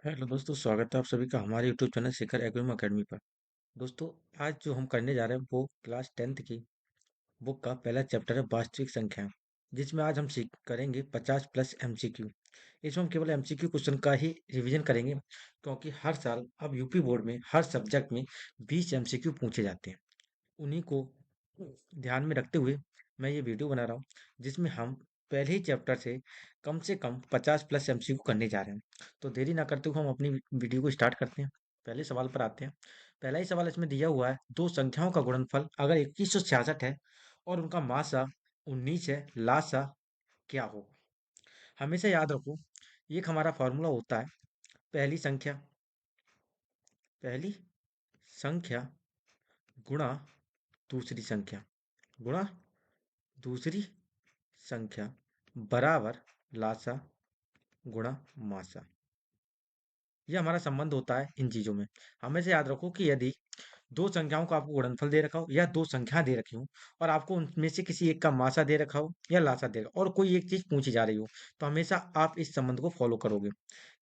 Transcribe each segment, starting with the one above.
Hello दोस्तों, स्वागत है आप सभी का हमारे यूट्यूब चैनल शिखर एग्रीम एकेडमी पर। दोस्तों, आज जो हम करने जा रहे हैं वो क्लास 10th की बुक का पहला चैप्टर है वास्तविक संख्या, जिसमें आज हम सीख करेंगे 50 प्लस एमसीक्यू। इसमें हम केवल एमसीक्यू क्वेश्चन का ही रिवीजन करेंगे, क्योंकि हर साल अब यूपी बोर्ड में हर सब्जेक्ट में 20 एमसीक्यू पूछे जाते हैं। उन्हीं को ध्यान में रखते हुए मैं ये वीडियो बना रहा हूँ, जिसमें हम पहले ही चैप्टर से कम 50 प्लस एमसीक्यू करने जा रहे हैं। तो देरी ना करते हुए हम अपनी वीडियो को स्टार्ट करते हैं। पहले सवाल पर आते हैं। पहला ही सवाल इसमें दिया हुआ है, दो संख्याओं का गुणनफल अगर 2166 है और उनका मासा 19 है, लासा क्या होगा। हमेशा याद रखो, ये एक हमारा फॉर्मूला होता है। पहली संख्या पहली संख्या गुणा दूसरी संख्या गुणा दूसरी संख्या बराबर लासा गुणा मासा। ये हमारा संबंध होता है इन चीजों में। हमेशा याद रखो कि यदि दो संख्याओं का आपको गुणनफल दे रखा हो या दो संख्या दे रखी हो और आपको उनमें से किसी एक का मासा दे रखा हो या लासा दे रखा हो और कोई एक चीज पूछी जा रही हो, तो हमेशा आप इस संबंध को फॉलो करोगे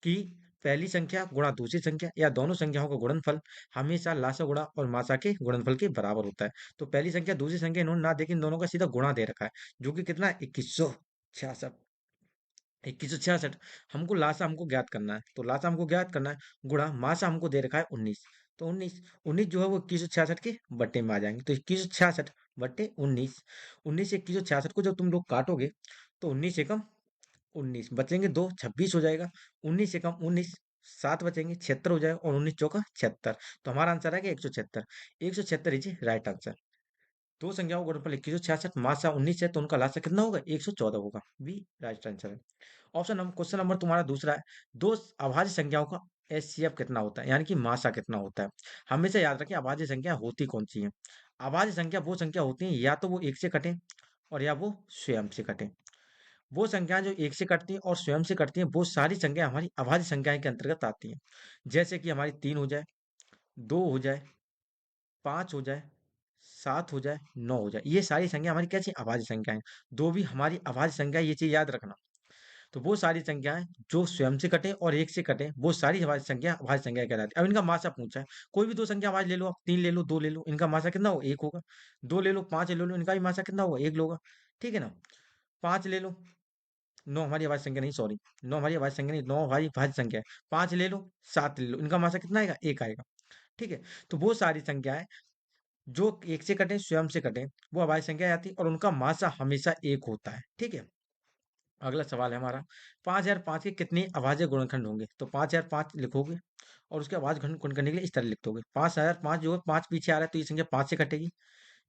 कि पहली संख्या गुणा दूसरी संख्या या दोनों संख्याओं का गुणनफल हमेशा लासा गुणा और मासा के गुणनफल के बराबर होता है। तो पहली संख्या दूसरी संख्या इन्होंने ना देखी, इन दोनों का सीधा गुणा दे रखा है, जो कि कितना है, 2166। 2166 हमको लासा हमको ज्ञात करना है, तो लासा हमको ज्ञात करना है, गुणा मासा हमको दे रखा है 19। तो 19 19 जो है वो 2166 के बट्टे में आ जाएंगे, तो 2166 बट्टे 19। 19 से 2166 को जब तुम लोग काटोगे तो 19 एकम 19 बचेंगे, दो 26 हो जाएगा। 19 एकम 19 7 बचेंगे, 76 हो जाएगा, और 19 चौका 76। तो हमारा आंसर है कि 176। 176 इज राइट आंसर। दो संख्याओं का गुणनफल 2166, मासा 19 है, तो उनका लासा कितना होगा, 114 होगा। बी राइट आंसर है। ऑप्शन नंबर क्वेश्चन नंबर तुम्हारा दूसरा है, दो अभाज्य संख्याओं का एचसीएफ कितना होता है, यानी कि मासा कितना होता है। हमेशा याद रखें अभाज्य संख्या होती कौन सी है। अभाज्य संख्या वो संख्या होती है या तो वो एक से कटे और या वो स्वयं से कटे। वो संख्याएं जो एक से कटती हैं और स्वयं से कटती हैं वो सारी संख्याएं हमारी अभाज्य संख्याएं के अंतर्गत आती हैं। जैसे कि हमारी 3 हो जाए, 2 हो जाए, 5 हो जाए, 7 हो जाए, 9 हो जाए, ये सारी संख्या हमारी कैसी अभाज्य संख्याएं। दो भी हमारी अभाज्य संख्या, ये चीज याद रखना। तो वो सारी संख्याएं जो स्वयं से कटे और एक से कटे वो सारी अभाज्य संख्या अभाज्य संख्या कहलाती है। अब इनका मासा पूछा है, कोई भी दो संख्या अभाज्य ले लो, आप 3 ले लो, 2 ले लो, इनका मासा कितना होगा, एक होगा। 2 ले लो, 5 ले लो, इनका भी मासा कितना होगा, एक होगा। ठीक है ना। 5 ले लो, 9 हमारी अभाज्य संख्या नहीं, सॉरी, 9 हमारी अभाज्य संख्या नहीं, 9 हमारी भाज्य संख्या है। 5 ले लो, 7 ले लो, इनका मासा कितना आएगा, एक आएगा। ठीक है। तो वो सारी संख्याएं जो एक से कटे स्वयं से कटे वो अभाज्य संख्या आती है और उनका मासा हमेशा एक होता है। ठीक है। अगला सवाल है हमारा, 5005 के कितने अभाज्य गुणनखंड होंगे। तो 5005 लिखोगे और उसके अभाज्य गुणन करने के लिए इस तरह लिख दोगे। 5005 जो है 5 पीछे आ रहा है तो ये संख्या 5 से कटेगी,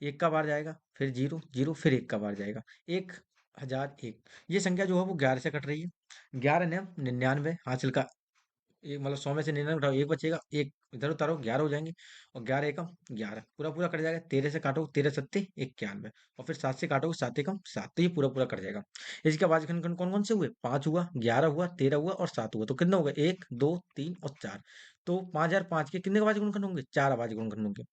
एक का बार जाएगा, फिर जीरो जीरो, फिर एक का बार जाएगा, 1001। ये संख्या जो है वो 11 से कट रही है। 11 ने 99 हासिल का, एक मतलब 100 में से 99 उठाओ, एक बचेगा, एक इधर उतारो, 11 हो जाएंगे, और 11 एकम 11 पूरा पूरा कट जाएगा। 13 से काटो, 13 सत्ते 91, और फिर 7 से काटोगे, 7 एकम 7, तो ये पूरा पूरा कट जाएगा। इसके बाद कौन कौन कौन से हुए, 5 हुआ, 11 हुआ, 13 हुआ और 7 हुआ, तो कितना होगा, 1 2 3 और 4। तो 5005 के कितने अभाज्य गुणनखंड होंगे, 4 अभाज्य गुणनखंड होंगे।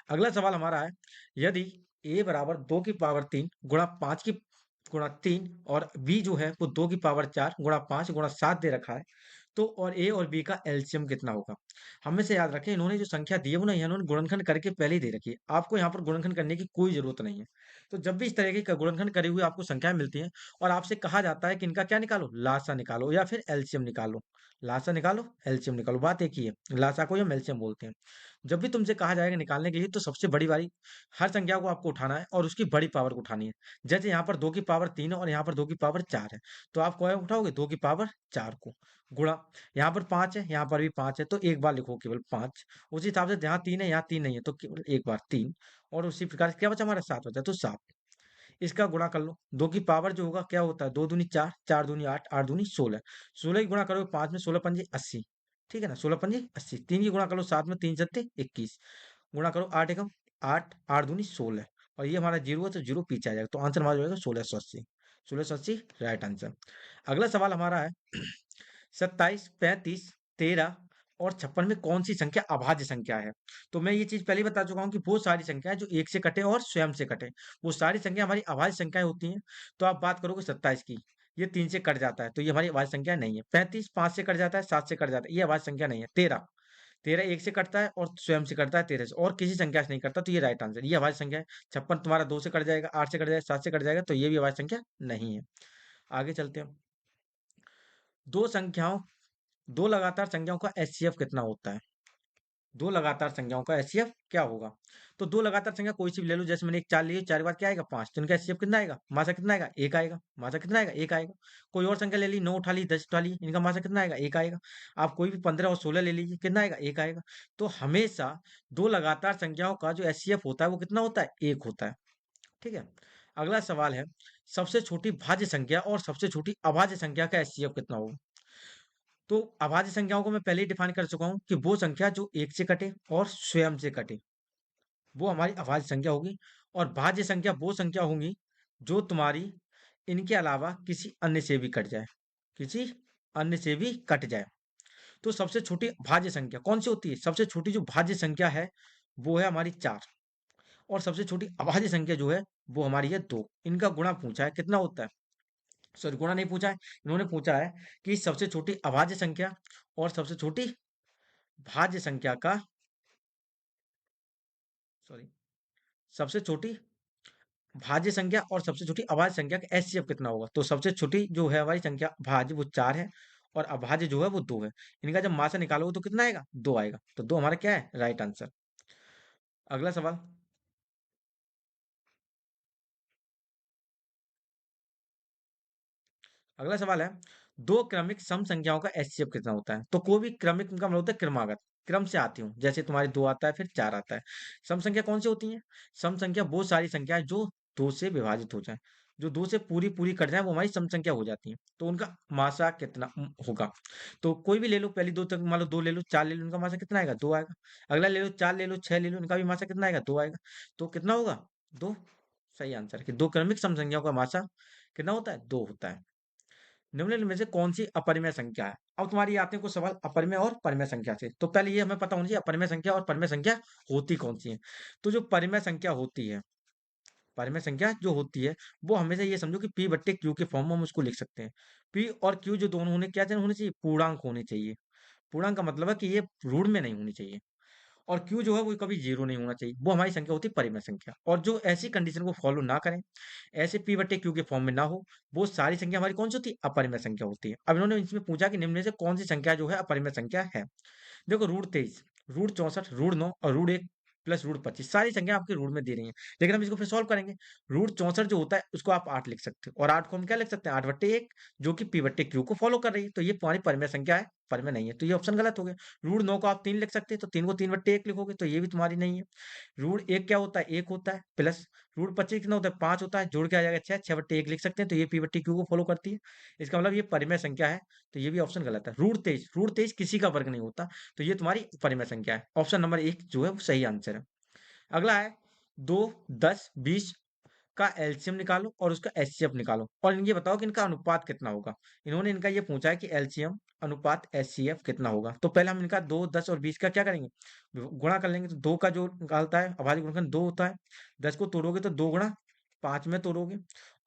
अगला सवाल हमारा है, यदि a बराबर 2 की पावर 3 गुणा 5 की गुणा 3 और b जो है वो 2 की पावर 4 गुणा 5 गुणा 7 दे रखा है, तो और ए और बी का एलसीएम कितना होगा। हमें से याद रखें, इन्होंने जो संख्या दी है वो ना, इन्होंने गुणनखंड करके पहले ही दे रखी है, आपको यहाँ पर गुणनखंड करने की कोई जरूरत नहीं है। तो जब भी इस तरह की गुणनखंड करे हुए आपको संख्याएं मिलती हैं और आपसे कहा जाता है कि इनका क्या निकालो, लासा निकालो या फिर एलसीएम निकालो, लासा निकालो एलसीएम निकालो, बात एक ही है, लासा को हम एलसीएम बोलते हैं। जब भी तुमसे कहा जाएगा निकालने के लिए, तो सबसे बड़ी वाली हर संख्या को आपको उठाना है और उसकी बड़ी पावर को उठानी है। जैसे यहाँ पर 2 की पावर 3 है और यहाँ पर 2 की पावर 4 है, तो आप क्या उठाओगे, 2 की पावर 4 को गुणा, यहाँ पर 5 है, यहाँ पर भी 5 है, तो एक बार लिखो केवल 5। उसी हिसाब से यहाँ 3 है, यहाँ 3 नहीं है, तो केवल एक बार 3। और उसी प्रकार से क्या बचा हमारा, 7 बचा, तो 7। इसका गुणा कर लो, 2 की पावर जो होगा क्या होता है, 2 दूनी 4, 4 दूनी 8, 8 दूनी 16, 16 की गुणा करोगे 5 में, 16 पंजे 80। ठीक है ना, 16 पंजे 80। 3 की गुणा करो 7 में, 3 सत्ते 21, गुणा करो 8 एकम 8, 8 दूनी 16, और ये हमारा जीरो है तो जीरो पीछे आ जाएगा, तो आंसर हमारा हो जाएगा 1680। 1680 राइट आंसर। अगला सवाल हमारा है, 27, 35, 13 और 56 में कौन सी संख्या अभाज्य संख्या है। तो मैं ये चीज पहले ही बता चुका हूँ कि वो सारी संख्याएं जो एक से कटे और स्वयं से कटे वो सारी संख्या हमारी अभाज्य संख्याएं होती हैं। तो आप बात करोगे 27 की, ये 3 से कट जाता है तो ये हमारी अभाज्य संख्या नहीं है। 35 5 से कट जाता है, 7 से कट जाता है, ये अभाज्य संख्या नहीं है। 13 13 1 से कटता है और स्वयं से कटता है 13 से, और किसी संख्या से नहीं कटता, तो ये राइट आंसर, ये अभाज्य संख्या है। 56 तुम्हारा 2 से कट जाएगा, 8 से कट जाएगा, 7 से कट जाएगा, तो ये भी अभाज्य संख्या नहीं है। आगे चलते हैं। दो संख्याओं दो लगातार संख्याओं का एचसीएफ कितना होता है? दो लगातार संख्याओं का एचसीएफ क्या होगा? तो दो लगातार संख्या कोई सी भी ले लो, जैसे मैंने एक 4 ली, 4 के बाद क्या आएगा? 5, तो इनका एचसीएफ कितना आएगा? मासा कितना आएगा? 1 आएगा। मासा कितना आएगा? 1 आएगा। कोई और संख्या ले ली, 9 उठा ली, 10 उठा ली, इनका मासा कितना आएगा? 1 आएगा। आप कोई भी 15 और 16 ले लीजिए, कितना आएगा? 1 आएगा। तो हमेशा दो लगातार संख्याओं का जो एचसीएफ होता है वो कितना होता है? 1 होता है। ठीक है। अगला सवाल है, सबसे छोटी भाज्य संख्या और सबसे छोटी अभाज्य संख्या का एचसीएफ कितना होगा? तो अभाज्य संख्याओं को मैं पहले ही डिफाइन कर चुका हूं कि वो संख्या जो एक से कटे और स्वयं से कटे, वो हमारी अभाज्य संख्या होगी। और भाज्य संख्या वो संख्या होंगी जो तुम्हारी इनके अलावा किसी अन्य से भी कट जाए, किसी अन्य से भी कट जाए। तो सबसे छोटी भाज्य संख्या कौन सी होती है? सबसे छोटी जो भाज्य संख्या है वो है हमारी 4, और सबसे छोटी अभाज्य संख्या जो है वो हमारी है 2। इनका गुणा पूछा है, कितना होता है? सॉरी, गुणा नहीं पूछा है, इन्होंने पूछा है कि सबसे छोटी अभाज्य संख्या और सबसे छोटी भाज्य संख्या का, सॉरी, सबसे छोटी भाज्य संख्या और सबसे छोटी अभाज्य संख्या का एचसीएफ कितना होगा? तो सबसे छोटी जो है हमारी संख्या भाज्य वो 4 है, और अभाज्य जो है वो 2 है। इनका जब मासा निकालोगे तो कितना आएगा? 2 आएगा। तो 2 हमारा क्या है? Right answer. अगला सवाल। अगला सवाल है, दो क्रमिक सम संख्याओं का एचसीएफ कितना होता है? तो कोई भी क्रमिक का मतलब होता है क्रमागत, क्रम से आती हूँ, जैसे तुम्हारी 2 आता है फिर 4 आता है। सम संख्या कौन सी होती है? सम संख्या वो सारी संख्याएं जो 2 से विभाजित हो जाए, जो 2 से पूरी पूरी कट जाए, वो हमारी सम संख्या हो जाती है। तो उनका मासा कितना होगा? तो कोई भी ले लो, पहली दो तक मान लो 2 ले लो, 4 ले लो, उनका मासा कितना आएगा? 2 आएगा। अगला ले लो, 4 ले लो, 6 ले लो, इनका भी मासा कितना आएगा? 2 आएगा। तो कितना होगा? 2। सही आंसर कि दो क्रमिक सम संख्याओं का मासा कितना होता है? 2 होता है। निम्नलिखित में से कौन सी अपरिमेय संख्या है? अब तुम्हारी आते हैं कुछ सवाल अपरिमेय और परिमेय संख्या से। तो पहले ये हमें पता होना चाहिए अपरिमेय संख्या और परिमेय संख्या होती कौन सी है। तो जो परिमेय संख्या होती है, परिमेय संख्या जो होती है, वो हमेशा ये समझो कि पी बट्टे क्यू के फॉर्म में हम उसको लिख सकते हैं। पी और क्यू जो दोनों होने क्या होने चाहिए? पूर्णांक होने चाहिए। पूर्णांक का मतलब है कि ये ऋण में नहीं होनी चाहिए। और क्यू जो है वो कभी जीरो नहीं होना चाहिए, वो हमारी संख्या होती है परिमेय संख्या। और जो ऐसी कंडीशन को फॉलो ना करें, ऐसे पी बट्टे क्यू के फॉर्म में ना हो, वो सारी संख्या हमारी कौन सी होती है? अपरिमेय संख्या होती है। अब इन्होंने इसमें पूछा कि निम्न में से कौन सी संख्या जो है अपरिमेय संख्या है? देखो, √23, √64, √9 और √1 प्लस √25 सारी संख्या आपकी √, में दे रही है। लेकिन हम इसको फिर सॉल्व करेंगे। √64 जो होता है उसको आप 8 लिख सकते हो, और 8 को हम क्या लिख सकते हैं? 8/1, जो कि पी बट्टे क्यू को फॉलो कर रही है। तो ये हमारी परिमेय संख्या है, परिमेय नहीं है, तो ये ऑप्शन गलत हो गया। √9 को आप 3 लिख सकते हैं, तो 3 को 3/1 लिखोगे, तो ये भी तुम्हारी नहीं है। √1 क्या होता है? 1 होता है, प्लस √25 कितना होता है? 5 होता है, जोड़ के आ जाएगा 6, 6/1 लिख सकते हैं, तो ये पी बट्टे क्यू को फॉलो करती है। इसका मतलब ये परिमेय संख्या है, तो ये भी ऑप्शन गलत है। √23 किसी का वर्ग नहीं होता, तो ये तुम्हारी परिमेय संख्या है। ऑप्शन नंबर 1 जो है वो सही आंसर है। अगला है, 2, 10, 20 का एलसीएम निकालो और उसका एचसीएफ निकालो, और ये बताओ कि इनका अनुपात कितना होगा। इन्होंने इनका ये पूछा है कि एलसीएम अनुपात एचसीएफ कितना होगा। तो पहले हम इनका 2, 10 और 20 का क्या करेंगे? गुणा कर लेंगे। तो 2 का जो निकालता है अभाज्य गुणनखंड 2 होता है। 10 को तोड़ोगे तो 2 गुणा 5 में तोड़ोगे,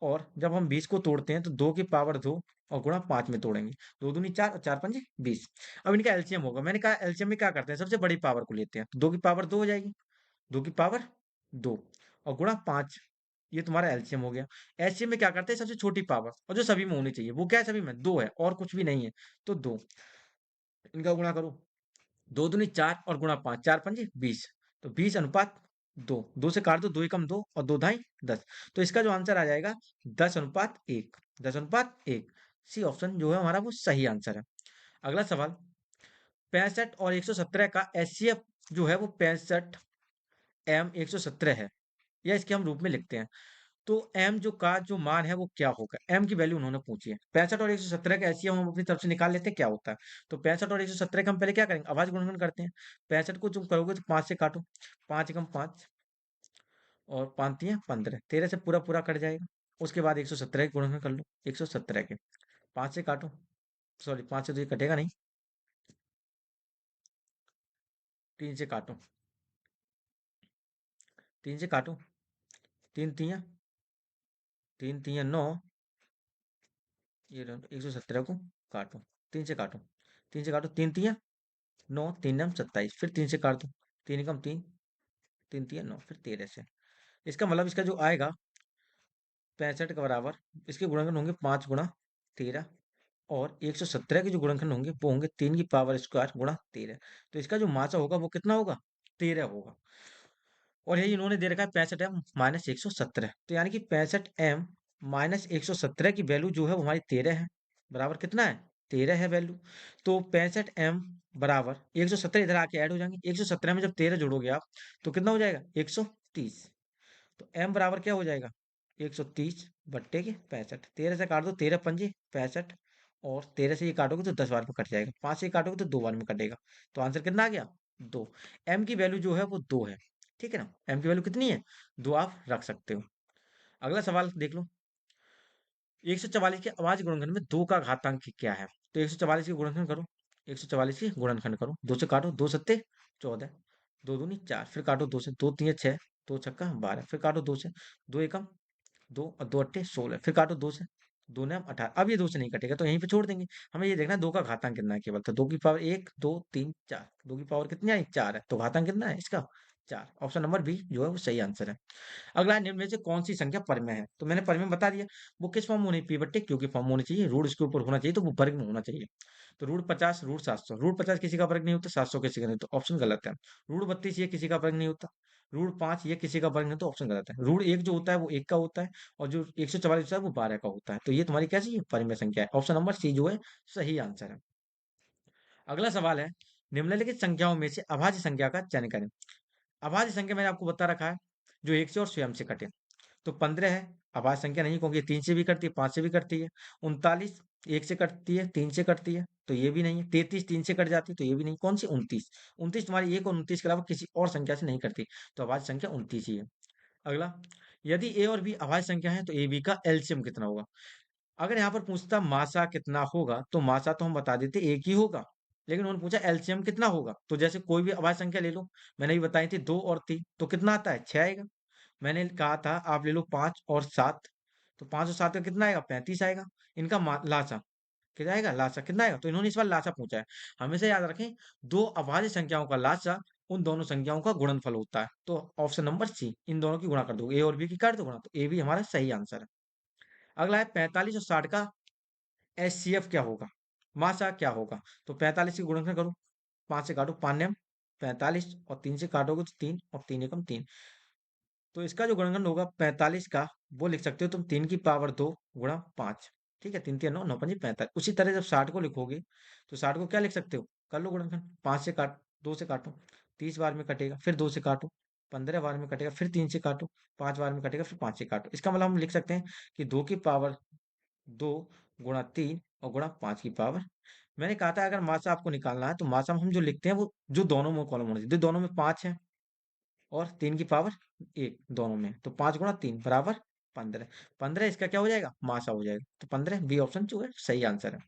और जब हम 20 को तोड़ते हैं तो 2 की पावर 2 और गुणा 5 में तोड़ेंगे। 2 दूनी 4 और 4 पंजे 20। अब इनका एलसीएम होगा। मैंने कहा एलसीएम में क्या करते हैं? सबसे बड़ी पावर को लेते हैं, तो 2 की पावर 2 हो जाएगी, 2 की पावर 2 और गुणा 5, ये तुम्हारा एलसीएम हो गया। एचसीएम में क्या करते हैं? सबसे छोटी पावर, और जो सभी में होनी चाहिए, वो क्या है? सभी में 2 है और कुछ भी नहीं है, तो 2। इनका गुणा करो, 2 दूनी 4 और गुणा 5, 4 पंजे 20, तो 20 अनुपात 2, 2 से काट दो, 2 एकम 2 और 2 ढाई 10। तो इसका जो आंसर आ जाएगा 10:1, 10:1। सी ऑप्शन जो है हमारा वो सही आंसर है। अगला सवाल, 65 और 117 का एचसीएफ जो है वो 65 m 117 है, या इसके हम रूप में लिखते हैं। तो m जो मान है वो क्या होगा? m की वैल्यू उन्होंने पूछी है। 65 और 117 का एचसीएफ हम अपनी तरफ से निकाल लेते हैं, क्या होता है? तो 65 और 117 का हम पहले क्या करेंगे? अभाज्य गुणनखंड करते हैं। 65 को तुम करोगे तो 5 से काटो, 5 एकम 5 और 5 तियां 15, 13 से पूरा पूरा कट जाएगा। उसके बाद 117 के गुणनखंड कर लो, 117 के 5 से काटो, सॉरी 5 से तो ये कटेगा नहीं, 3 से काटो, 3 से काटो, 3 तियां 9, ये 117 को काटो, 3 से काटो, 3 से काटो, 3 तिया 9, 3 9 27, फिर 3 से काट दो, 3 एकम 3, 3 तिया 9, फिर 13 से। इसका मतलब इसका जो आएगा 65 के बराबर, इसके गुणनखंड होंगे 5 गुणा 13, और 117 के जो गुणनखंड होंगे वो होंगे 3 की पावर स्क्वायर गुणा 13। तो इसका जो माचा होगा वो कितना होगा, 13 होगा। और यही इन्होंने दे रखा है 65m-117, तो यानी कि 65m-117 की वैल्यू जो है वो हमारी 13 है। बराबर कितना है, 13 है वैल्यू। तो 65m बराबर 117 इधर आके ऐड हो जाएंगे, 117 में जब 13 जोड़ोगे आप तो कितना हो जाएगा, 130। तो m बराबर क्या हो जाएगा, 130/65। 13 से काट दो, 13 पंजे 65, और 13 से ये काटोगे तो 10 बार में कट जाएगा, 5 से ये काटोगे तो 2 बार में कटेगा। तो आंसर कितना आ गया, 2। m की वैल्यू जो है वो 2 है। ठीक है ना, m की वैल्यू कितनी है, 2 आप रख सकते हो। अगला सवाल देख लो, 144 के अभाज्य गुणनखंड में 2 का घातांक क्या है। तो 144 के गुणनखंड करो, 144 के गुणनखंड करो, 2 से काटो, 2 सत्ते 14, 2 दूनी 4, फिर काटो 2 से, 2 तिया 6, 2 छक्का 12, फिर काटो 2 से, 2 एकम 2 और 2 अट्ठे 16, फिर काटो 2 से, 2 9 18। अब ये 2 से नहीं कटेगा तो यहीं पे छोड़ देंगे। हमें ये देखना है 2 का घातांक कितना है केवल, तो 2 की पावर 1 2 3 4, 2 की पावर कितनी आई 4 है, तो घातांक कितना है इसका 4। ऑप्शन नंबर बी जो है वो सही आंसर है। अगला है, निम्न में से कौन सी संख्या परिमेय है। तो मैंने परिमेय बता दिया, वो किस फॉर्म में होनी, पी बट्टे क्यू की फॉर्म में होनी चाहिए, रूट इसके ऊपर होना चाहिए, तो वो वर्ग में होना चाहिए। तो रूट 50 रूट 700, रूट 50 किसी का वर्ग नहीं होता, 700 किसी का नहीं, तो ऑप्शन गलत है। रूट 32 ये किसी का वर्ग नहीं होता, रूट 5 ये किसी का वर्ग नहीं, तो ऑप्शन गलत है। रूट 1 जो होता है वो 1 का होता है, और जो 144 होता है वो 12 का होता है, तो ये तुम्हारी कैसी है, परिमेय संख्या है। ऑप्शन नंबर सी जो है सही आंसर है। अगला सवाल है, निम्नलिखित संख्याओं में से अभाज्य संख्या का चयन करें। अभाज्य संख्या मैंने आपको बता रखा है, जो एक से और स्वयं से कटे। तो 15 है, अभाज्य संख्या नहीं, क्योंकि ये 3 से भी कटती है, 5 से भी कटती है। 39 1 से कटती है, 3 से कटती है, तो ये भी नहीं है। 33 3 से कट जाती है, तो ये भी नहीं। कौन सी, 29। 29 तुम्हारी 1 और 29 के अलावा किसी और संख्या से नहीं कटती, तो अभाज्य संख्या 29 ही है। अगला, यदि ए और बी अभाज्य संख्या है तो ए बी का एलसीएम कितना होगा। अगर यहाँ पर पूछता मासा कितना होगा, तो मासा तो हम बता देते एक ही होगा, लेकिन उन्होंने पूछा एलसीएम कितना होगा। तो जैसे कोई भी अभाज्य संख्या ले लो, मैंने भी बताई थी 2 और 3, तो कितना आता है, 6 आएगा। मैंने कहा था आप ले लो 5 और 7, तो 5 और 7 का कितना आएगा, 35 आएगा। इनका लासा कितना आएगा, लासा कितना आएगा। तो इन्होंने इस बार लासा पूछा है। हमेशा याद रखें, दो अभाज्य संख्याओं का लासा उन दोनों संख्याओं का गुणनफल होता है। तो ऑप्शन नंबर सी, इन दोनों की गुणा कर दो, ए और बी की कर दो गुणा, तो ए भी हमारा सही आंसर है। अगला है 45 और 60 का एचसीएफ क्या होगा, मासा क्या होगा। तो 45 की गुणनखंड करो, 5 से काटो, 5 9 45, और 3 से काटोगे तो 3, और 3 एकम 3। तो इसका जो गुणनखंड होगा 45 का, वो लिख सकते हो तुम 3 की पावर 2 गुणा 5। ठीक है, 3 3 9 9 5 45। उसी तरह जब 60 को लिखोगे, तो 60 को क्या लिख सकते हो, कर लो गुणनखंड, 2 से काटो, 30 बार में कटेगा, फिर 2 से काटो, 15 बार में कटेगा, फिर 3 से काटो, 5 बार में कटेगा, फिर 5 से काटो। इसका मतलब हम लिख सकते हैं कि 2 की पावर 2 गुणा 3 और गुणा 5 की पावर। मैंने कहा था अगर मासा आपको निकालना है, तो मासा में हम जो लिखते हैं वो जो दोनों में कॉलम होना चाहिए, जो दोनों में 5 है और 3 की पावर 1 दोनों में, तो 5 गुणा 3 बराबर 15। 15 इसका क्या हो जाएगा, मासा हो जाएगा, तो 15 बी ऑप्शन जो है सही आंसर है।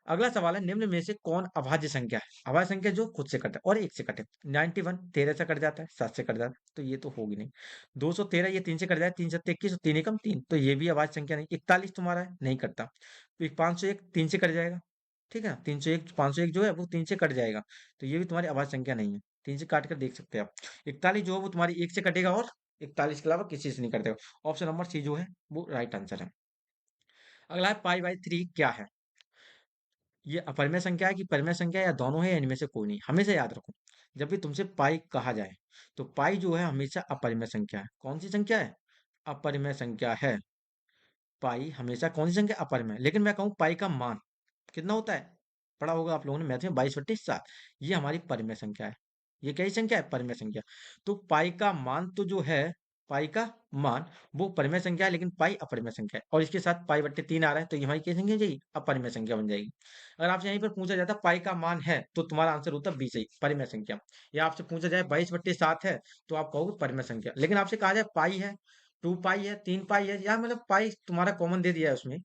अगला सवाल है, निम्न में से कौन अभाज्य संख्या है। अभाज्य संख्या जो खुद से कटे और एक से कटे। 91 13 से कट जाता है, 7 से कट जाता है, तो ये तो होगी नहीं। 213 ये 3 से कट जाए, 3 7 21, और 3 एकम 3, तो ये भी अभाज्य संख्या नहीं। 41 तुम्हारा है, नहीं कटता। तो 501 3 से कट जाएगा, ठीक है ना, 301 501 जो है वो 3 से कट जाएगा, तो ये भी तुम्हारी अभाज्य संख्या नहीं है। 3 से काट कर देख सकते हैं आप। 41 जो है वो तुम्हारी 1 से कटेगा, और 41 के अलावा किसी से नहीं कटेगा। ऑप्शन नंबर सी जो है वो राइट आंसर है। अगला है पाई/3 क्या है। ये अपरिमेय संख्या है कि परिमेय संख्या, या दोनों है, या इनमें से कोई नहीं। हमेशा याद रखो, जब भी तुमसे पाई कहा जाए, तो पाई जो है हमेशा अपरिमेय संख्या है। कौन सी संख्या है, अपरिमेय संख्या है। पाई हमेशा कौन सी संख्या, अपरिमेय। लेकिन मैं कहूँ पाई का मान कितना होता है, पढ़ा होगा आप लोगों ने मैथ में, 22/7। ये हमारी परिमेय संख्या है। ये कैसी संख्या है, परिमेय संख्या। तो पाई का मान तो जो है, पाई का मान वो परिमेय संख्या है, लेकिन पाई अपरिमेय संख्या है, और इसके साथ पाई/3 आ रहा है, तो ये हमारी क्या संख्या हो जाएगी, अपरिमेय संख्या बन जाएगी। अगर आपसे यहीं पर पूछा जाता पाई का मान है, तो तुम्हारा आंसर होता बी सही, परिमेय संख्या। या आपसे पूछा जाए 22/7 है, तो आप कहोगे परिमेय संख्या। लेकिन आपसे कहा जाए पाई है, 2 पाई है, 3 पाई है, या मतलब पाई तुम्हारा कॉमन दे दिया है उसमें,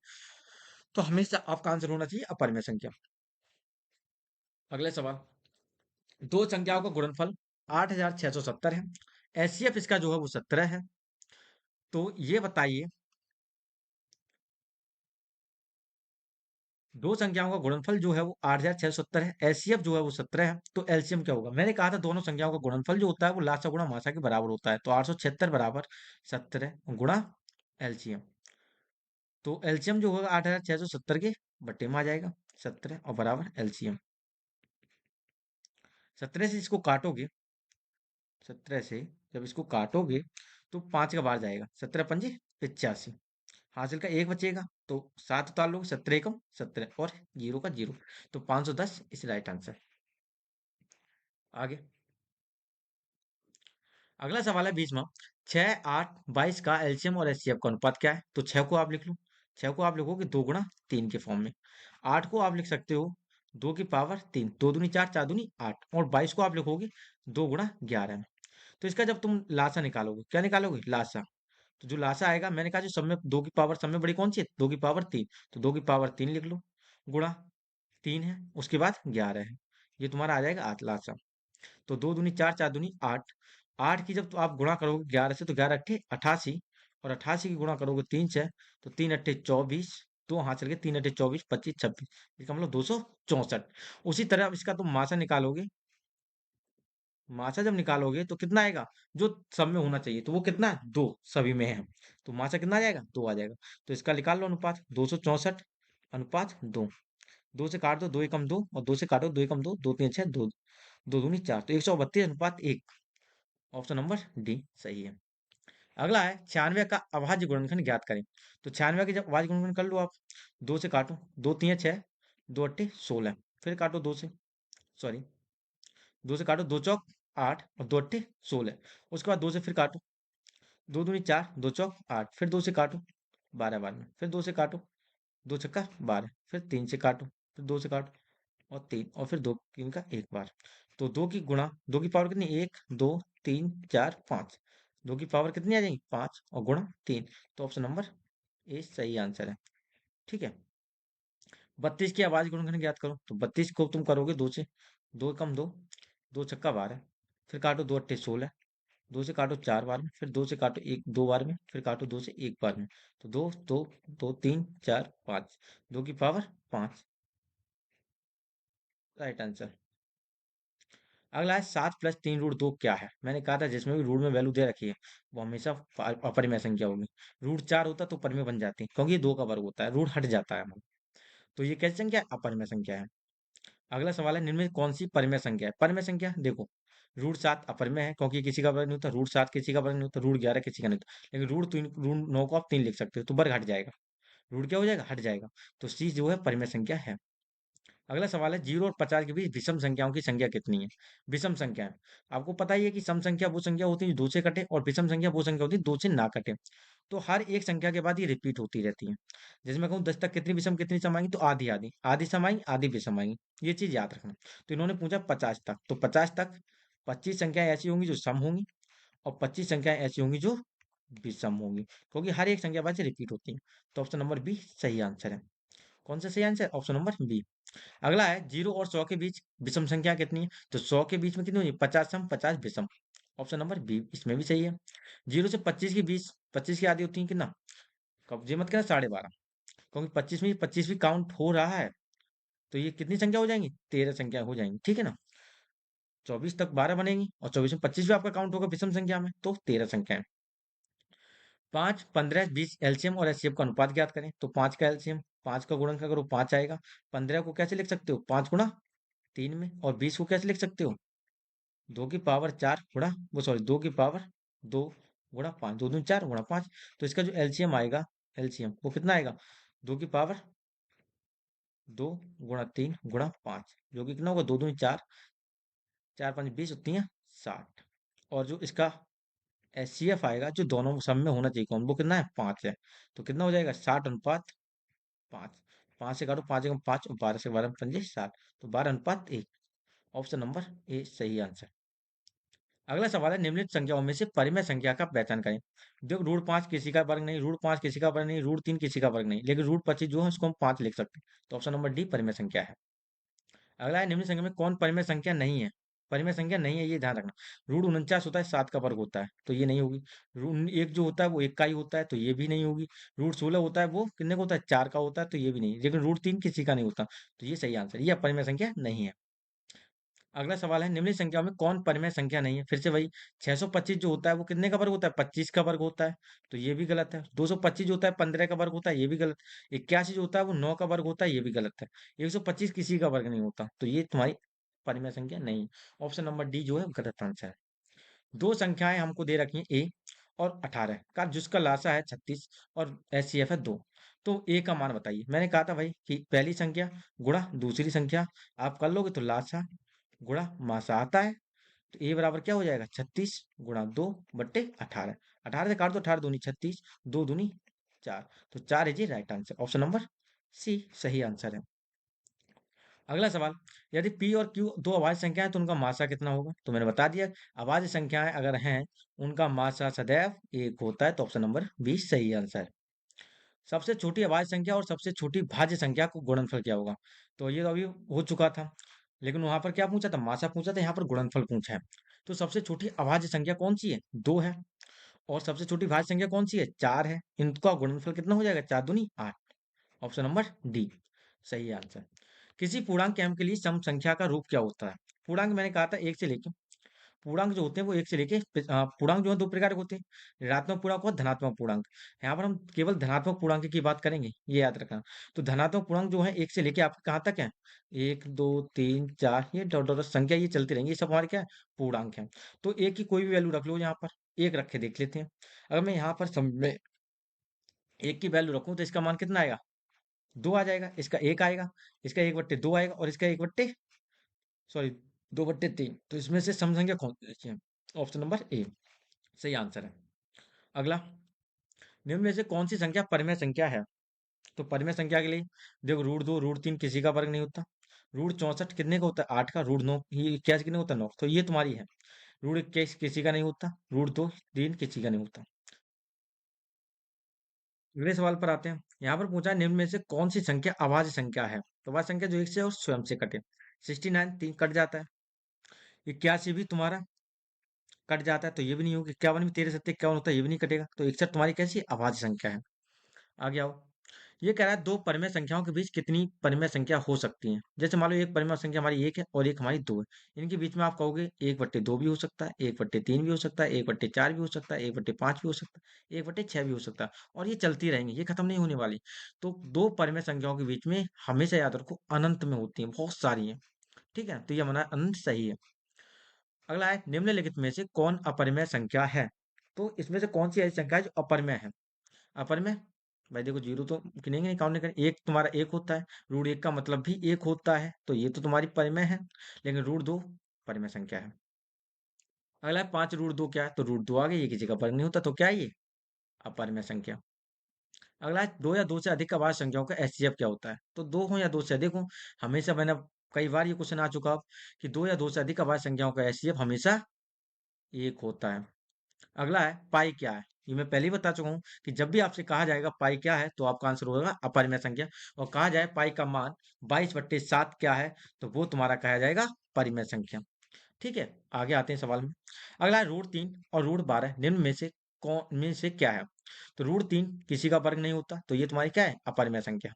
तो हमेशा आपका आंसर होना चाहिए अपरिमेय संख्या। अगले सवाल, दो संख्याओं का गुणनफल 8670 है, एचसीएफ इसका जो है वो 17 है। तो ये बताइए, दो संख्याओं का गुणनफल जो है वो 8670 है, एलसीएफ जो है वो 17 है, तो एलसीएम क्या होगा? मैंने कहा था दोनों संख्याओं का गुणनफल जो होता है वो लासा गुणा मासा के बराबर होता है, तो 876 बराबर 17 गुणा एलसीएम। तो एलसीएम जो होगा 8670 के बट्टे में आ जाएगा 17 और बराबर एलसीएम। 17 से इसको काटोगे, 17 से जब इसको काटोगे तो 5 का बाहर जाएगा, 17 पंजे 85, हासिल का एक बचेगा, तो 7 उतार लोगे, 17 एकम 17 और जीरो का जीरो, तो 510 इस राइट आंसर। आगे अगला सवाल है 20वां। 6, 8, 22 का एलसीएम और एचसीएफ का अनुपात क्या है? तो 6 को आप लिख लो, 6 को आप लिखोगे 2 गुणा 3 के फॉर्म में। 8 को आप लिख सकते हो 2 की पावर 3, 2 दूनी 4, 4 दूनी 8, और 22 को आप लिखोगे 2 गुणा 11 में। तो इसका जब तुम लासा निकालोगे, क्या निकालोगे? लासा। तो जो लासा आएगा, मैंने कहा जो सब में 2 की पावर सब में बड़ी कौन सी है? 2 की पावर 3, तो 2 की पावर 3 लिख लो, गुणा 3 है, उसके बाद 11 है, ये तुम्हारा आ जाएगा लासा। तो 2 दूनी 4, 4 दूनी 8, 8 की जब तो आप गुणा करोगे 11 से, तो 11 अट्ठे 88, और 88 की गुणा करोगे 3 से, तो 3 अट्ठे 24, दो हाथ चल के 3 अट्ठे 24, 25, 26, इसका मतलब 264। उसी तरह अब इसका तुम मासा निकालोगे, मासा जब निकालोगे तो कितना आएगा? जो सब में होना चाहिए, तो वो कितना है? 2 सभी में है, तो मासा कितना आ जाएगा? 2 आ जाएगा। तो इसका निकाल लो अनुपात, 264 अनुपात 2, 2 से काट दो, 2 एकम 2, और 2 से काटो 2 एकम 2, 2 3 6 2, 2 दूनी 4, तो 132 अनुपात 1, ऑप्शन नंबर डी सही है। अगला है 96 का अभाज्य गुणनखंड ज्ञात करें। तो 96 की जब अभाज्य गुणनखंड कर लो आप, 2 से काटो, 2 3 6, 2 अट्ठे 16, फिर काटो 2 से, सॉरी 2 से काटो, 2 चौक 8 और 2 अट्ठे 16, उसके बाद 2 से फिर काटो, 2 दूनी 4, 2 चौक 8, फिर 2 से काटो 12 बार में, फिर 2 से काटो, 2 छक्का 12, फिर 3 से काटो, फिर 2 से काटो और 3, और फिर 2 3 का एक बार। तो 2 की गुणा, 2 की पावर कितनी? 1 2 3 4 5, 2 की पावर कितनी आ जाएगी? 5 और गुणा 3, तो ऑप्शन नंबर ए सही आंसर है। ठीक है। 32 की आवाज गुणनखंड ज्ञात करो। तो 32 को तुम करोगे 2 से, 2 कम 2, 2 छक्का 12, फिर काटो 2 अट्ठे 16, 2 से काटो 4 बार में, फिर 2 से काटो 1 2 बार में, फिर काटो 2 से 1 बार में, तो 2 2 2 3 4 5, 2 की पावर 5, राइट आंसर। अगला है 7 + 3√2 क्या है? मैंने कहा था जिसमें भी रूट में वैल्यू दे रखी है वो हमेशा अपरिमेय संख्या होगी। रूट 4 होता तो परिमेय बन जाती, क्योंकि ये 2 का वर्ग होता है, रूट हट जाता है हमारा। तो ये कैसी संख्या है? अपरिमेय संख्या है। अगला सवाल है निम्न में कौन सी परिमेय संख्या है? परिमेय संख्या देखो, √7 अपरिमेय है, क्योंकि ये किसी का वर्ग नहीं होता, √7 किसी का वर्ग नहीं होता, √11 किसी का नहीं होता, लेकिन √9 को आप 3 लिख सकते हो, तो वर्ग हट जाएगा, रूट क्या हो जाएगा? हट जाएगा। तो सी जो है परिमेय संख्या है। अगला सवाल है 0 और 50 के बीच विषम संख्याओं की संख्या कितनी है? विषम संख्या है, आपको पता ही है कि सम संख्या वो संख्या होती है जो 2 से कटे, और विषम संख्या वो संख्या होती है 2 से ना कटे। तो हर एक संख्या के बाद ये रिपीट होती रहती है। जैसे मैं कहूँ 10 तक कितनी विषम कितनी सम आएंगी? तो आधी आधी, आधी सम आएंगी आधी विषम आएंगी, ये चीज याद रखना। तो इन्होंने पूछा 50 तक, तो 50 तक 25 संख्याएं ऐसी होंगी जो सम होंगी, और 25 संख्याएं ऐसी होंगी जो विषम होंगी, क्योंकि हर एक संख्या बाद से रिपीट होती है। तो ऑप्शन नंबर बी सही आंसर है। कौन सा सही आंसर? Option number B. अगला है 0 और 100 के बीच विषम संख्या कितनी है? तो 100 के बीच में कितनी होगी? 50 सम 50 विषम, ऑप्शन नंबर बी इसमें भी सही है। 0 से 25 के बीच, 25 की आधी होती है कितना? कब्जे मत करना 12.5, क्योंकि 25 में 25 भी काउंट हो रहा है, तो ये कितनी संख्या हो जाएंगी? 13 संख्या हो जाएंगी, ठीक है ना। 24 तक 12 बनेंगी, और 24 में 25 भी आपका काउंट होगा विषम संख्या में, तो 13 संख्या है। 5 15 20 एलसीएम और एचसीएफ का अनुपात ज्ञात करें। तो 5 का एलसीएम, 5 का गुणन करो 5 आएगा। 15 को कैसे लिख सकते हो? 5 गुणा 3 में, और 20 को कैसे लिख सकते हो? 2 की पावर 4 गुणा, वो सॉरी 2 की पावर 2 गुणा 5, 2 दूनी 4 गुणा 5, तो इसका जो एलसीएम आएगा, एलसीएम वो कितना आएगा? 2 की पावर 2 गुणा 3 गुणा 5, जो कि कितना होगा? 2 दूनी 4, 4 5 20 होती है 60, और जो इसका एचसीएफ आएगा जो दोनों सब में होना चाहिए कौन, वो कितना है? 5 है, तो कितना हो जाएगा? 60 अनुपात 5, 5 से काटो 5 एकम 5, और 12 से 12 पंजे 7, तो 12 अनुपात 1, ऑप्शन नंबर ए सही आंसर। अगला सवाल है निम्नलिखित संख्याओं में से परिमेय संख्या का पहचान करें। देखो √5 किसी का वर्ग नहीं, √5 किसी का वर्ग नहीं, √3 किसी का वर्ग नहीं, लेकिन √25 जो है उसको हम 5 लिख सकते हैं, तो ऑप्शन नंबर डी परिमेय संख्या है। अगला है निम्न संख्या में कौन परिमेय संख्या नहीं है? परिमेय संख्या नहीं है, ये ध्यान रखना। रूट 49 होता है, 7 का वर्ग होता है, तो ये नहीं होगी। रूट एक जो होता है वो 1 का ही होता है, तो ये भी नहीं होगी। रूट 16 होता है, वो कितने का होता है, 4 का होता है, तो ये भी नहीं। लेकिन रूट 3 किसी का नहीं होता, तो ये सही आंसर, ये परिमेय संख्या नहीं है। अगला सवाल है, निम्नलिखित संख्याओं में कौन परिमेय संख्या नहीं है? फिर से वही, 625 जो होता है वो कितने का वर्ग होता है, 25 का वर्ग होता है, तो ये भी गलत है। 225 जो होता है 15 का वर्ग होता है, ये भी गलत। 81 जो होता है वो 9 का वर्ग होता है, ये भी गलत है। 125 किसी का वर्ग नहीं होता, तो ये तुम्हारी परिमेय संख्या नहीं। ऑप्शन नंबर डी जो है गलत आंसर है। दो संख्याएं हमको दे रखी हैं, ए और 18 का, जिसका लासा है 36 और एचसीएफ है 2। तो ए का मान बताइए। मैंने कहा था भाई कि पहली संख्या गुणा दूसरी संख्या आप कर लोगे तो लासा गुणा मासा आता है। तो ए बराबर क्या हो जाएगा, 36 गुणा 2/18। 18 से काट दो, 18 दूनी 36, 2 दूनी 4, तो 4 है जी right answer, option number C सही आंसर है। अगला सवाल, यदि पी और क्यू दो अभाज्य संख्याएं तो उनका मासा कितना होगा? तो मैंने बता दिया, अभाज्य संख्याएं अगर हैं उनका मासा सदैव एक होता है, तो ऑप्शन नंबर बी सही आंसर है। सबसे छोटी अभाज्य संख्या और सबसे छोटी भाज्य संख्या को गुणनफल क्या होगा? तो ये तो अभी हो चुका था, लेकिन वहां पर क्या पूछा था, मासा पूछा था, यहाँ पर गुणनफल पूछा है। तो सबसे छोटी अभाज्य संख्या कौन सी है, 2 है। और सबसे छोटी भाज्य संख्या कौन सी है, 4 है। इनका गुणनफल कितना हो जाएगा, 4 दूनी 8, ऑप्शन नंबर डी सही आंसर। किसी पूर्णांक m के लिए सम संख्या का रूप क्या होता है? पूर्णांक मैंने कहा था एक से लेके, पूर्णांक जो होते हैं वो एक से लेके पूर्णांक जो है दो प्रकार के होते हैं, ऋणात्मक पूर्णांक और धनात्मक पूर्णांक। यहाँ पर हम केवल धनात्मक पूर्णांक की बात करेंगे, ये याद रखना। तो धनात्मक पूर्णांक जो है एक से लेके आपके कहाँ तक है, 1 2 3 4, ये डॉट डॉट संख्या ये चलती रहेंगी, ये सब हमारे क्या है, पूर्णांक है। तो एक की कोई भी वैल्यू रख लो, यहाँ पर एक रख के देख लेते हैं। अगर मैं यहाँ पर में एक की वैल्यू रखूं तो इसका मान कितना आएगा, 2 आ जाएगा, इसका 1 आएगा, इसका 1/2 आएगा, और इसका 1 बट्टे सॉरी 2/3। तो इसमें से सम संख्या कौन सी है, ऑप्शन नंबर ए सही आंसर है। अगला, निम्न में से कौन सी संख्या परिमेय संख्या है? तो परिमेय संख्या के लिए देखो, रूट 2 रूट 3 किसी का वर्ग नहीं होता। रूट 64 कितने का होता है, 8 का। रूट 9 ये 81 कितने का होता है, 9, तो ये तुम्हारी है। रूट 21 किसी का नहीं होता। रूट 2 3 किसी का नहीं होता। अगले सवाल पर आते हैं। यहाँ पर पूछा है, निम्न में से कौन सी संख्या अभाज्य संख्या है? तो अभाज्य संख्या जो एक से और स्वयं से कटे। 69 3 कट जाता है। 81 भी तुम्हारा कट जाता है, तो ये भी नहीं होगा। 51 भी 13 7 51 होता है, ये भी नहीं कटेगा। तो 61 तुम्हारी कैसी अभाज्य संख्या है। आगे आओ। ये कह रहा है दो परिमेय संख्याओं के बीच कितनी परिमेय संख्या हो सकती हैं? जैसे मान लो एक परिमेय संख्या हमारी एक है और एक हमारी 2 है। इनके बीच में आप कहोगे 1/2 भी हो सकता है, 1/3 भी हो सकता है, 1/4 भी हो सकता है, 1/5 भी हो सकता है, 1/6 भी हो सकता है, और ये चलती रहेंगी, ये खत्म नहीं होने वाली। तो दो परिमेय संख्याओं के बीच में हमेशा याद रखो अनंत में होती है, बहुत सारी है। ठीक है, तो ये हमारा अनंत सही है। अगला है, निम्नलिखित में से कौन अपरिमेय संख्या है? तो इसमें से कौन सी ऐसी संख्या है जो अपरिमेय है? अपरिमेय, भाई देखो, जीरो तो गिनेंगे नहीं, काउंट नहीं करेंगे। एक तुम्हारा एक होता है, रूट 1 का मतलब भी एक होता है, तो ये तो तुम्हारी परिमेय है। लेकिन रूट 2 परिमेय संख्या है। अगला है 5 रूट 2 क्या है? तो रूट 2 आ गया, ये किसी का वर्ग नहीं होता, तो क्या है ये, अपरिमेय संख्या। अगला है, दो या दो से अधिक अभाज्य संख्याओं का एचसीएफ क्या होता है? तो दो हो या दो से अधिक हो, हमेशा मैंने कई बार ये क्वेश्चन आ चुका अब, कि दो या दो से अधिक अभाज्य संख्याओं का एचसीएफ हमेशा एक होता है। अगला है, पाई क्या है? ये मैं पहले ही बता चुका हूं कि जब भी आपसे कहा जाएगा पाई क्या है, तो आपका आंसर होगा अपरिमेय संख्या। और कहा जाए पाई का मान 22/7 क्या है, तो वो तुम्हारा कहा जाएगा परिमेय संख्या। ठीक है, आगे आते हैं सवाल में। अगला है, रूट 3 और रूट 12 निम्न में से कौन में से क्या है? तो रूट 3 किसी का वर्ग नहीं होता, तो ये तुम्हारी क्या है, अपरिमेय संख्या।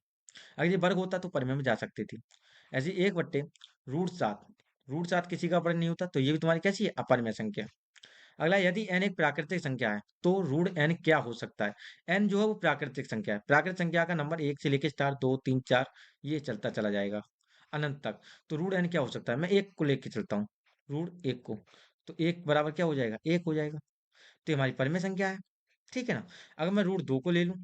अगर ये वर्ग होता तो परिमेय में जा सकती थी। ऐसे 1/रूट 7, रूट 7 किसी का वर्ग नहीं होता, तो ये भी तुम्हारी कैसी है, अपरिमेय संख्या। अगला, यदि n एक प्राकृतिक संख्या है तो रूट n क्या हो सकता है? n जो है वो प्राकृतिक संख्या है। प्राकृतिक संख्या का नंबर एक से लेके स्टार 2 3 4 ये चलता चला जाएगा अनंत तक। तो रूट n क्या हो सकता है, मैं एक को लेके चलता हूँ, रूट 1 को। तो एक बराबर क्या हो जाएगा, एक हो जाएगा। तो ये हमारी परिमेय संख्या है। ठीक है ना। अगर मैं रूट 2 को ले लूं,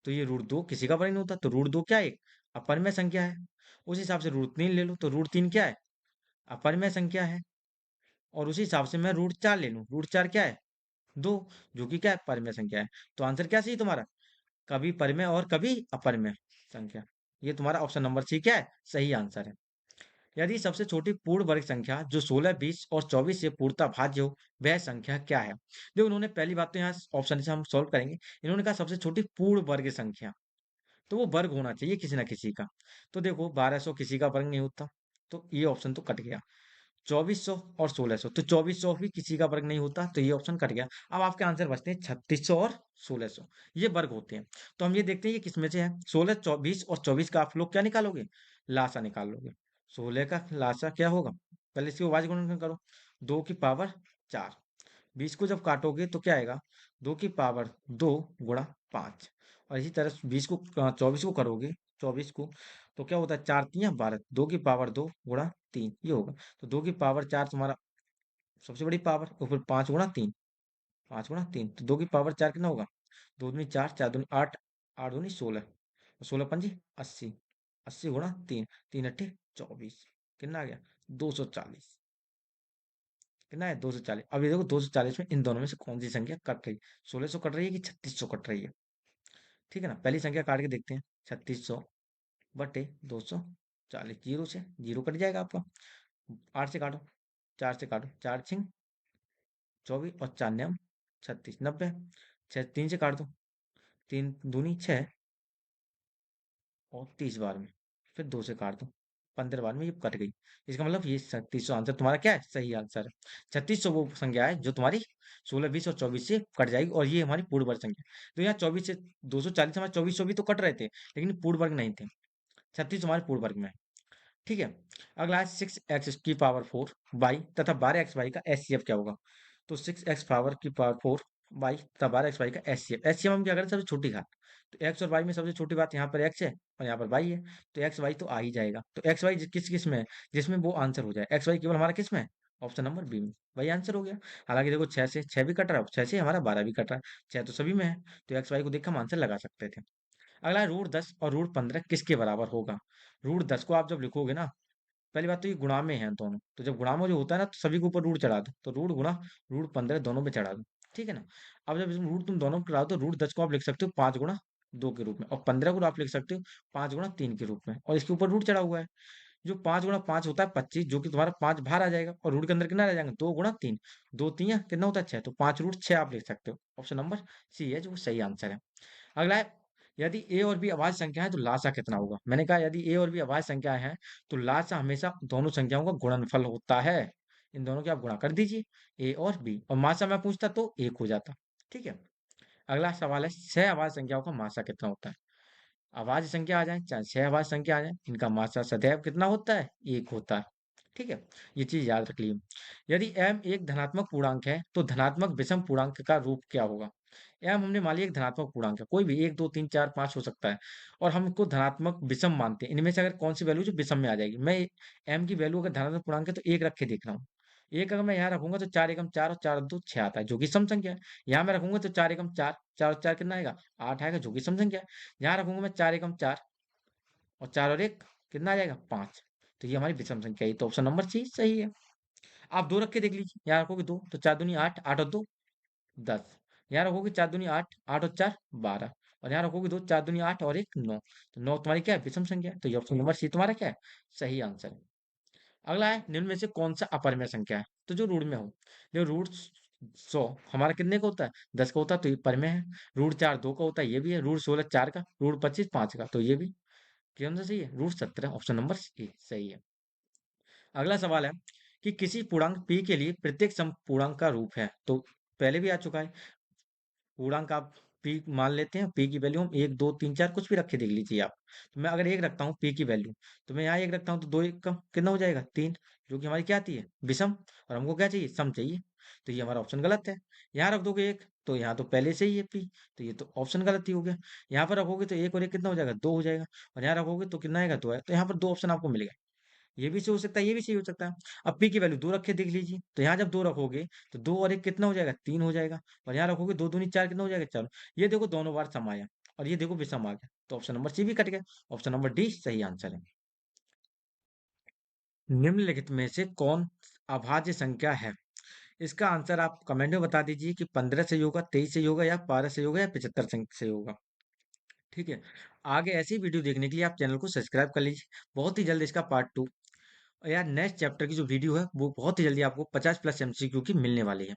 तो ये रूट 2 किसी का वर्ग नहीं होता, तो रूट 2 क्या है, एक अपरिमेय संख्या है। उस हिसाब से रूट 3 ले लो, तो रूट 3 क्या है, अपरिमेय संख्या है। और उसी हिसाब से मैं रूट 4 ले लूं, रूट 4 क्या है, 2, जो कि क्या है, परिमेय संख्या है। तो आंसर क्या सही तुम्हारा, कभी परिमेय और कभी अपरिमेय संख्या। ये तुम्हारा ऑप्शन नंबर सी क्या है, सही आंसर है। यदि सबसे छोटी पूर्ण वर्ग संख्या जो 16 20 और 24 से पूर्णतः भाज्य हो, वह संख्या क्या है? देखो, उन्होंने पहली बात तो यहाँ ऑप्शन से हम सॉल्व करेंगे। इन्होंने कहा सबसे छोटी पूर्ण वर्ग संख्या, तो वो वर्ग होना चाहिए किसी ना किसी का। तो देखो, 1200 किसी का वर्ग नहीं होता, तो ये ऑप्शन तो कट गया। 2400 और 1600, तो 2400 भी किसी का वर्ग नहीं होता, तो ये ऑप्शन कट गया। अब आपके आंसर बचते हैं 3600 और 1600, ये वर्ग होते हैं। तो हम ये देखते हैं ये किसमें से है। 16, 24 और 24 का आप लोग क्या निकालोगे, लासा निकाल लोगे। 16 का लासा क्या होगा, पहले इसके वाज गुणन करो, 2 की पावर 4। 20 को जब काटोगे तो क्या आएगा, 2 की पावर 2 गुणा 5। और इसी तरह 24 को करोगे, 24 को, तो क्या होता है, 4 × 3 = 12, 2 की पावर 2 गुणा 3 ये होगा। तो 2 की पावर 4 तुम्हारा सबसे बड़ी पावर, और फिर 5 × 3, 5 × 3, तो 2 की पावर 4 कितना होगा, 2 दूनी 4, 4 दूनी 8, 8 दूनी 16, 16 × 5 = 80, 80 × 3, 3 × 8 = 24, कितना आ गया, 240। कितना है, 240। अब ये देखो 240 में इन दोनों में से कौन सी संख्या कट रही है, 1600 कट रही है कि 3600 कट रही है। ठीक है ना, पहली संख्या काट के देखते हैं, 3600/240, जीरो से जीरो कट जाएगा आपका। 8 से काटो, 4 से काटो, 4 × 6 = 24 और 4 × 9 = 36, 90। 3 से काट दो, 3 दूनी 6 और 30 बार में, फिर 2 से काट दो, 15 बार में ये कट गई। इसका मतलब ये 3600 आंसर तुम्हारा क्या है, सही आंसर है। 3600 वो संख्या है जो तुम्हारी 16, 20 और 24 से कट जाएगी, और ये हमारी पूर्ण वर्ग संख्या है। तो यहाँ 24 से 240 हमारे 2400 भी तो कट रहे थे, लेकिन पूर्ण वर्ग नहीं थे। 36 हमारे पूर्ण वर्ग में है। ठीक है। अगला है 6x⁴ बाई तथा 12x का एचसीएफ क्या होगा। तो 6x⁴ बाई तथा 12x का एचसीएफ, एचसीएफ हम क्या करें, सबसे छोटी घात। तो एक्स और वाई में सबसे छोटी बात यहाँ पर एक्स है और यहाँ पर वाई है, तो एक्स वाई तो आ ही जाएगा। तो एक्स वाई किस किस में है, जिसमें वो आंसर हो जाए, एक्स वाई केवल हमारा किस में है, ऑप्शन नंबर बी में, वही आंसर हो गया। हालांकि देखो 6 से 6 भी कट रहा है, 6 से हमारा 12 भी कट रहा है, 6 तो सभी में है, तो एक्स वाई को देख हम आंसर लगा सकते थे। अगला है √10 और √15 किसके बराबर होगा। √10 को आप जब लिखोगे ना, पहली बात तो ये गुणा में है दोनों, तो जब गुणा में जो होता है ना, तो सभी के ऊपर रूट चढ़ा दो, तो रूट गुणा √15 दोनों पे चढ़ा दो। ठीक है ना। अब जब रूट तुम दोनों पे चढ़ाओ, तो √10 को आप लिख सकते हो 5 × 2 के रूप में, और 15 को आप लिख सकते हो 5 × 3 के रूप में, और इसके ऊपर रूट चढ़ा हुआ है। जो 5 × 5 होता है 25, जो कि तुम्हारा 5 बाहर आ जाएगा, और रूट के अंदर कितना रह जाएगा, 2 × 3, 2 × 3 कितना होता है 6, तो 5√6 आप लिख सकते हो। ऑप्शन नंबर सी है जो सही आंसर है। अगला है, यदि ए और बी अभाज्य संख्या है तो लासा कितना होगा। मैंने कहा यदि ए और बी अभाज्य संख्या है तो लासा हमेशा दोनों संख्याओं का गुणनफल होता है। इन दोनों के आप गुणा कर दीजिए, ए और बी, और मासा मैं पूछता तो 1 हो जाता। ठीक है। अगला सवाल है, 6 अभाज्य संख्याओं का मासा कितना होता है। अभाज्य संख्या आ जाए चाहे 6 अभाज्य संख्या आ जाए, इनका मासा सदैव कितना होता है, 1 होता है। ठीक है, ये चीज याद रख लीजिए। यदि m एक धनात्मक पूर्णांक है तो धनात्मक विषम पूर्णांक का रूप क्या होगा। m हमने मान लिया एक धनात्मक पूर्णांक है, कोई भी 1, 2, 3, 4, 5 हो सकता है, और हम इसको धनात्मक विषम मानते हैं। इनमें से अगर कौन सी वैल्यू जो विषम में आ जाएगी, मैं m की वैल्यू अगर धनात्मक पूर्णांक है तो 1 रख के देख रहा हूँ। 1 अगर मैं यहाँ रखूंगा तो 4 × 1 = 4 और 4 × 2 = 6 आता है, जो कि सम संख्या है। यहाँ मैं रखूंगा तो 4 × 4, 4 और 4 कितना आएगा, 8 आएगा, जो कि सम संख्या है। यहाँ रखूंगा मैं 4 × 4 और 4 और 1 कितना आ जाएगा, 5। तो ये हमारी विषम संख्या है, तो ऑप्शन नंबर सी सही है। आप 2 रख के देख लीजिए, यहाँ रखोगे 2 तो 4 दूनी 8, 8 और 2 10। यहाँ रखोगे 4 दूनी 8, 8 और 4 12, और यहाँ रखोगे 2, 4 दूनी 8 और 1 9, तो 9 तुम्हारी क्या है, विषम संख्या है, तो ये ऑप्शन नंबर सी तुम्हारा क्या है, सही आंसर है। अगला है, निम्न में से कौन सा अपरिमेय संख्या है, तो जो रूढ़ में हो। जो √100 हमारा कितने का होता है, 10 का होता है, तो ये परिमेय है। √4 2 का होता है, ये भी है। √16 4 का, √25 5 का, तो ये भी कौन सा सही है, √17, ऑप्शन नंबर ए सही है। अगला सवाल है कि किसी पूर्णांक p के लिए प्रत्येक समपूर्णांक का रूप है, तो पहले भी आ चुका है। पूर्णांक आप p मान लेते हैं, p की वैल्यू हम 1, 2, 3, 4 कुछ भी रख के देख लीजिए आप। तो मैं अगर 1 रखता हूँ p की वैल्यू, तो मैं यहाँ 1 रखता हूँ तो 2 1 का कितना हो जाएगा, 3, जो कि हमारी क्या आती है, विषम, और हमको क्या चाहिए, सम चाहिए। तो ये हमारा ऑप्शन गलत है। यहाँ रख दोगे 1, तो यहाँ तो पहले से ही है p, तो ये तो ऑप्शन गलत ही हो गया। यहाँ पर रखोगे तो 1 और 1 कितना हो जाएगा, 2 हो जाएगा, और यहाँ रखोगे तो कितना आएगा, 2 है, तो यहाँ पर 2 ऑप्शन आपको मिल गए। ये भी सही हो सकता है, ये भी सही हो सकता है। अब p की वैल्यू 2 रख के देख लीजिए, तो यहाँ जब 2 रखोगे तो 2 और 1 कितना हो जाएगा, 3 हो जाएगा, और यहाँ रखोगे 2 दूनी 4 कितना हो जाएगा, 4। ये देखो दोनों बार सम आया, और ये देखो विषम आ गया, तो ऑप्शन नंबर सी भी कट गया। ऑप्शन नंबर डी सही आंसर है। निम्नलिखित में से कौन अभाज्य संख्या है। इसका आंसर आप कमेंट में बता दीजिए कि 15 से होगा, 23 से होगा, या 12 से होगा, या 75 से होगा। ठीक है। आगे ऐसी वीडियो देखने के लिए आप चैनल को सब्सक्राइब कर लीजिए। बहुत ही जल्द इसका पार्ट 2 और यार नेक्स्ट चैप्टर की जो वीडियो है वो बहुत ही जल्दी आपको 50+ MCQ की मिलने वाली है।